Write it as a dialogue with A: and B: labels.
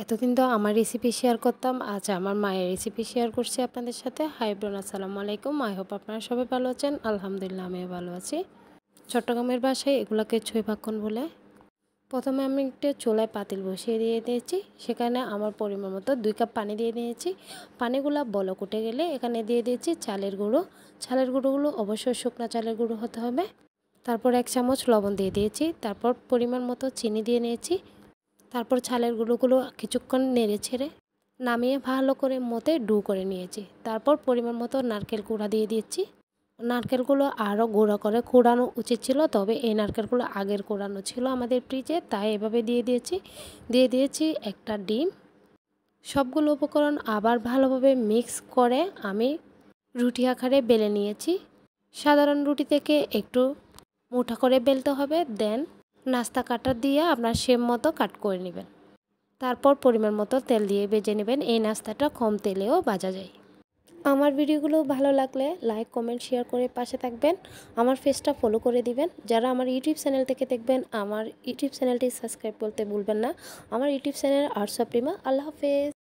A: এতদিন তো আমার রেসিপি শেয়ার করতাম, আজ আমার মায়ের রেসিপি শেয়ার করছি আপনাদের সাথে। হাই ব্রোন, আসসালামু আলাইকুম। আই হোপ আপনারা সবাই ভালো আছেন। আলহামদুলিল্লাহ আমিও ভালো আছি। চট্টগ্রামের ভাষায় এগুলোকে ছুঁইভাক্ষণ বলে। প্রথমে আমি একটা চুলায় পাতিল বসিয়ে দিয়ে দিয়েছি, সেখানে আমার পরিমাণ মতো 2 কাপ পানি দিয়ে দিয়েছি। পানিগুলো বলক উঠে গেলে এখানে দিয়ে দিয়েছি চালের গুঁড়ো। চালের গুঁড়োগুলো অবশ্যই শুকনো চালের গুঁড়ো হতে হবে। তারপর 1 চামচ লবণ দিয়ে দিয়েছি, তারপর পরিমাণ মতো চিনি দিয়ে নিয়েছি। তারপর চালের গুঁড়োগুলো কিছুক্ষণ নেড়ে ছেড়ে নামিয়ে ভালো করে মতে ডু করে নিয়েছি। তারপর পরিমাণ মতো নারকেল কুড়া দিয়ে দিচ্ছি। নারকেলগুলো আরও গুঁড়ো করে কুড়ানো উচিত ছিল, তবে এই নারকেলগুলো আগের কুড়ানো ছিল আমাদের ফ্রিজে, তাই এভাবে দিয়ে দিয়েছি একটা ডিম। সবগুলো উপকরণ আবার ভালোভাবে মিক্স করে আমি রুটি আকারে বেলে নিয়েছি। সাধারণ রুটি থেকে একটু মুঠা করে বেলতে হবে, দেন নাস্তা কাটার দিয়ে আপনার শেপ মতো কাট করে নেবেন। তারপর পরিমাণ মতো তেল দিয়ে ভেজে নেবেন। এই নাস্তাটা কম তেলেও ভাজা যায়। আমার ভিডিওগুলো ভালো লাগলে লাইক, কমেন্ট, শেয়ার করে পাশে থাকবেন। আমার পেজটা ফলো করে দিবেন। যারা আমার ইউটিউব চ্যানেল থেকে দেখবেন, আমার ইউটিউব চ্যানেলটি সাবস্ক্রাইব করতে ভুলবেন না। আমার YouTube channel arts of Rima. আল্লাহ হাফেজ।